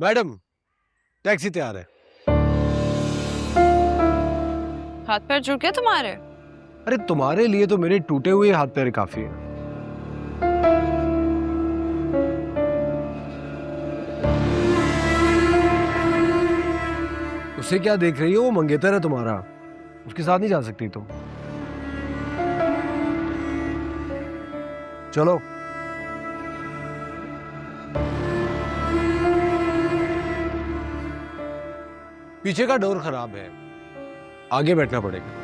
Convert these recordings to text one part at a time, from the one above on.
Madam, taxi तैयार है। हाथ पैर जुड़ गए तुम्हारे? अरे तुम्हारे लिए तो मेरे टूटे हुए हाथ पैर काफी है। उसे क्या देख रही हो? वो मंगेतर है तुम्हारा, उसके साथ नहीं जा सकती तुम। चलो। पीछे का डोर खराब है, आगे बैठना पड़ेगा।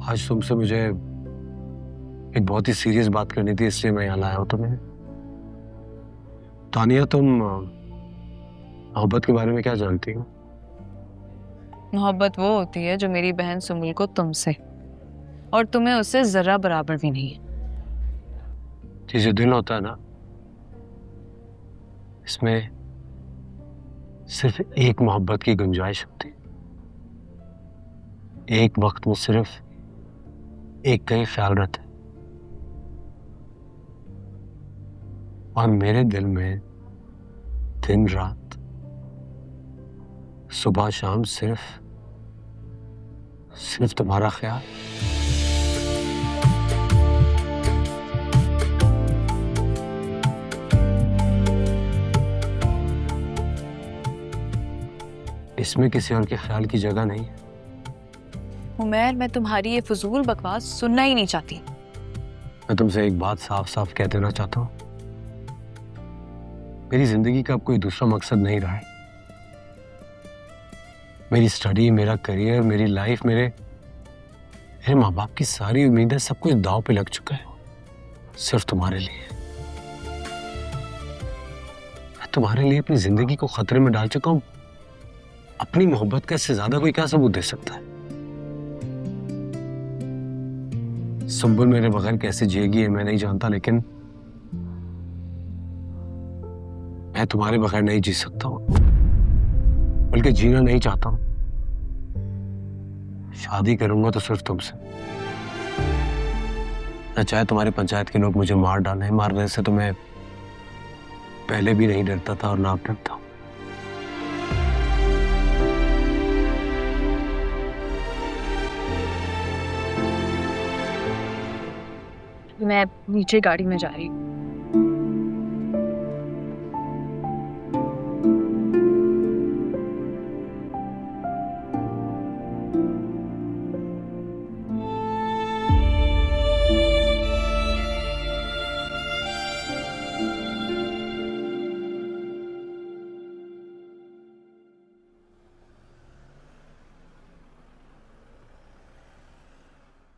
आज तुमसे मुझे एक बहुत ही सीरियस बात करनी थी, इसलिए मैं यहाँ लाया हूँ तुम्हें। तानिया, तुम मोहब्बत के बारे में क्या जानती हो? मोहब्बत वो होती है जो मेरी बहन सुमुल को तुमसे, और तुम्हें उससे जरा बराबर भी नहीं है। ये जो दिल होता है ना, इसमें सिर्फ एक मोहब्बत की गुंजाइश होती है। एक वक्त में सिर्फ एक का ही ख्याल रहता है। और मेरे दिल में दिन रात, सुबह शाम सिर्फ तुम्हारा ख्याल। इसमें किसी और के ख्याल की जगह नहीं है। उमैर, मैं तुम्हारी ये फजूल बकवास सुनना ही नहीं चाहती। मैं तुमसे एक बात साफ साफ कह देना चाहता हूं, मेरी जिंदगी का अब कोई दूसरा मकसद नहीं रहा है। मेरी स्टडी, मेरा करियर, मेरी लाइफ, मेरे माँ बाप की सारी उम्मीदें, सब कुछ दांव पे लग चुका है सिर्फ तुम्हारे लिए। मैं तुम्हारे लिए अपनी जिंदगी को खतरे में डाल चुका हूं। अपनी मोहब्बत का इससे ज्यादा कोई क्या सबूत दे सकता है? सुंबुल मेरे बगैर कैसे जिएगी मैं नहीं जानता, लेकिन मैं तुम्हारे बगैर नहीं जी सकता हूं, बल्कि जीना नहीं चाहता हूं। शादी करूंगा तो सिर्फ तुमसे। न चाहे तुम्हारी पंचायत के लोग मुझे मार डालें, मारने से तो मैं पहले भी नहीं डरता था और ना अब डरता हूं। मैं नीचे गाड़ी में जा रही हूँ।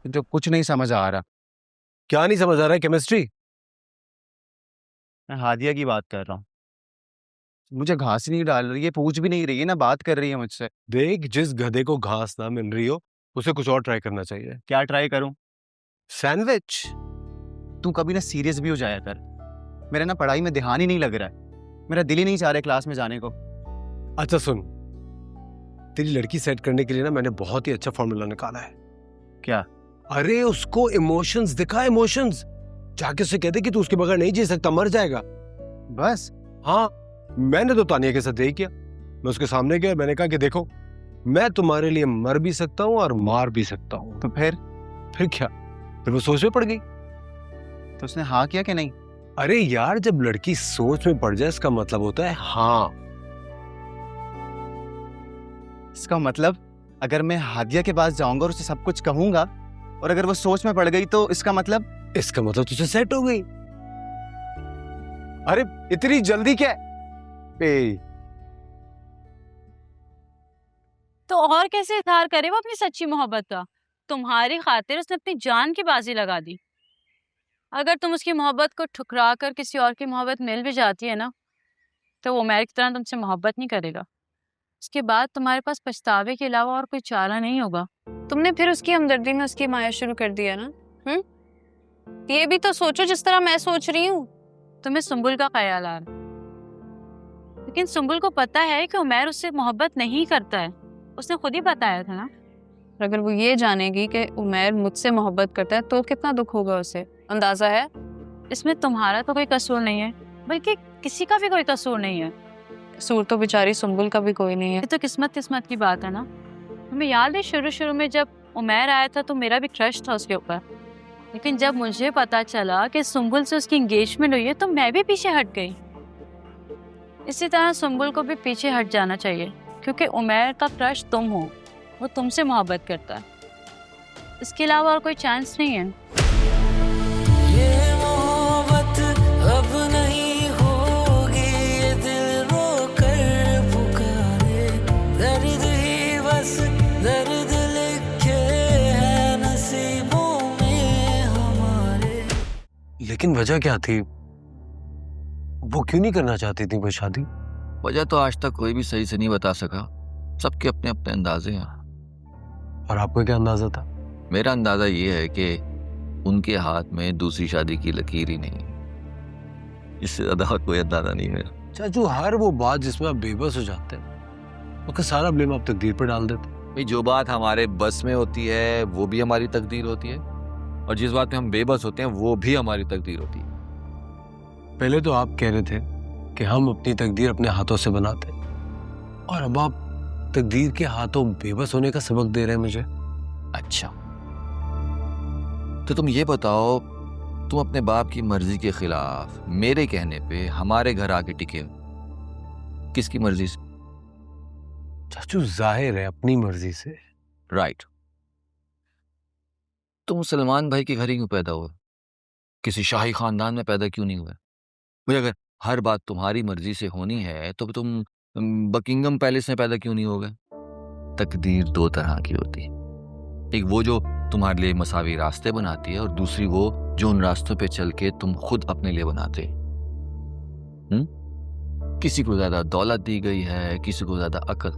जो कुछ नहीं समझ आ रहा। क्या नहीं समझ आ रहा है? केमिस्ट्री? मैं हादिया की बात कर रहा हूँ। मुझे घास ही नहीं डाल रही है, पूछ भी नहीं रही है, ना बात कर रही है मुझसे। देख, जिस गधे को घास ना मिल रही हो उसे कुछ और ट्राई करना चाहिए। क्या ट्राई करूं? सैंडविच। तू कभी ना सीरियस भी हो जाया कर। मेरा ना पढ़ाई में ध्यान ही नहीं लग रहा है। मेरा दिल ही नहीं चाह रहा क्लास में जाने को। अच्छा सुन, तेरी लड़की सेट करने के लिए ना मैंने बहुत ही अच्छा फॉर्मूला निकाला है। क्या? अरे उसको इमोशंस दिखा, इमोशंस। जाके उसे कहते कि तू उसके बगैर नहीं जी सकता, मर जाएगा। बस? हाँ, मैंने तो तानिया के साथ यही किया। मैं उसके सामने गया, मैंने कहा कि देखो, मैं तुम्हारे लिए मर भी सकता हूँ और मार भी सकता हूँ। तो फिर क्या? फिर वो सोच में पड़ गई। तो उसने हाँ किया कि नहीं? अरे यार, जब लड़की सोच में पड़ जाए इसका मतलब होता है हाँ। इसका मतलब अगर मैं हादिया के पास जाऊंगा और उसे सब कुछ कहूंगा और अगर वो सोच में पड़ गई तो इसका मतलब तुझे सेट हो गई। अरे इतनी जल्दी क्या ए, तो और कैसे इजहार करे वो अपनी सच्ची मोहब्बत का? तुम्हारी खातिर उसने अपनी जान की बाजी लगा दी। अगर तुम उसकी मोहब्बत को ठुकरा कर किसी और की मोहब्बत मिल भी जाती है ना, तो वो उमैर की तरह तुमसे मोहब्बत नहीं करेगा। उसके बाद तुम्हारे पास पछतावे के अलावा और कोई चारा नहीं होगा। तुमने फिर उसकी हमदर्दी में उसकी माया शुरू कर दिया ना। ये भी तो सोचो जिस तरह मैं सोच रही हूँ। तुम्हें सुंबुल का ख्याल आ रहा है, लेकिन सुंबुल को पता है कि उमैर उससे मोहब्बत नहीं करता है। उसने खुद ही बताया था ना। और अगर वो ये जानेगी कि उमैर मुझसे मोहब्बत करता है तो कितना दुख होगा उसे, अंदाजा है? इसमें तुम्हारा तो कोई कसूर नहीं है, बल्कि किसी का भी कोई कसूर नहीं है। कसूर तो बेचारी सुंबुल का भी कोई नहीं है। ये तो किस्मत की बात है ना। हमें याद है शुरू में जब उमैर आया था तो मेरा भी क्रश था उसके ऊपर, लेकिन जब मुझे पता चला कि सुंबुल से उसकी एंगेजमेंट हुई है तो मैं भी पीछे हट गई। इसी तरह सुंबुल को भी पीछे हट जाना चाहिए, क्योंकि उमैर का क्रश तुम हो, वो तुमसे मोहब्बत करता है। इसके अलावा और कोई चांस नहीं है। ये मोहब्बत अब नहीं होगी, ये दिल रो कर पुकारे, दर्द ही बस दर्द लिखे है नसीबों में हमारे। लेकिन वजह क्या थी? वो क्यों नहीं करना चाहती थी वो शादी? वजह तो आज तक कोई भी सही से नहीं बता सका। सबके अपने अपने अंदाजे हैं। और आपको क्या अंदाजा था? मेरा अंदाजा ये है कि उनके हाथ में दूसरी शादी की लकीर ही नहीं है। इससे ज्यादा और कोई अंदाजा नहीं है। चाचू, हर वो बात जिसमें आप बेबस हो जाते हैं उसका सारा ब्लेम आप तकदीर पर डाल देते। भाई, जो बात हमारे बस में होती है वो भी हमारी तकदीर होती है, और जिस बात में हम बेबस होते हैं वो भी हमारी तकदीर होती है। पहले तो आप कह रहे थे कि हम अपनी तकदीर अपने हाथों से बनाते, और अब आप तकदीर के हाथों बेबस होने का सबक दे रहे हैं मुझे। अच्छा, तो तुम ये बताओ, तुम अपने बाप की मर्जी के खिलाफ मेरे कहने पे हमारे घर आके टिके हो, किसकी मर्जी से? चाचू, जाहिर है अपनी मर्जी से। राइट। तुम सलमान भाई के घर ही क्यों पैदा हुए? किसी शाही खानदान में पैदा क्यों नहीं हुए? मुझे अगर हर बात तुम्हारी मर्जी से होनी है तो तुम बकिंगम पैलेस में पैदा क्यों नहीं हो गए? तकदीर दो तरह की होती है, एक वो जो तुम्हारे लिए मसावी रास्ते बनाती है, और दूसरी वो जो उन रास्तों पे चल के तुम खुद अपने लिए बनाते। किसी को ज्यादा दौलत दी गई है, किसी को ज्यादा अकल,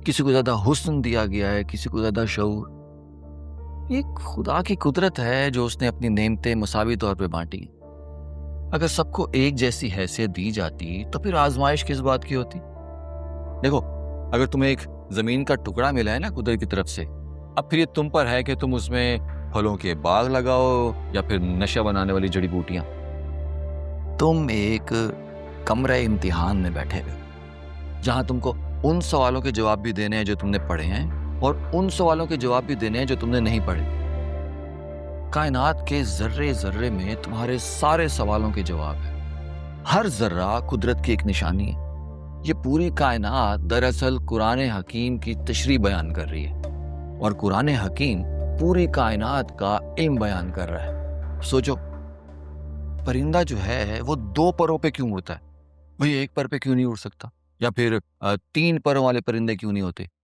किसी को ज्यादा हुस्न दिया गया है, किसी को ज्यादा शऊर। ये खुदा की कुदरत है जो उसने अपनी नेमतें मसावी तौर पे बांटी। अगर सबको एक जैसी हैसियत दी जाती तो फिर आजमाइश किस बात की होती? देखो, अगर तुम्हें एक जमीन का टुकड़ा मिला है ना कुदरत की तरफ से, अब फिर ये तुम पर है कि तुम उसमें फलों के बाग लगाओ या फिर नशा बनाने वाली जड़ी बूटियां। तुम एक कमरे इम्तिहान में बैठे हो, जहां तुमको उन सवालों के जवाब भी देने हैं जो तुमने पढ़े हैं, और उन सवालों के जवाब भी देने हैं जो तुमने नहीं पढ़े। कायनात के जर्रे जर्रे में तुम्हारे सारे सवालों के जवाब है। हर जर्रा कुदरत की एक निशानी है। ये पूरी कायनात दरअसल कुरान हकीम की तशरीह बयान कर रही है, और कुरान हकीम पूरी कायनात का इल्म बयान कर रहा है। सोचो, परिंदा जो है वो दो परों पे क्यों उड़ता है? भाई, एक पर पे क्यों नहीं उड़ सकता? या फिर 3 परों वाले परिंदे क्यों नहीं होते?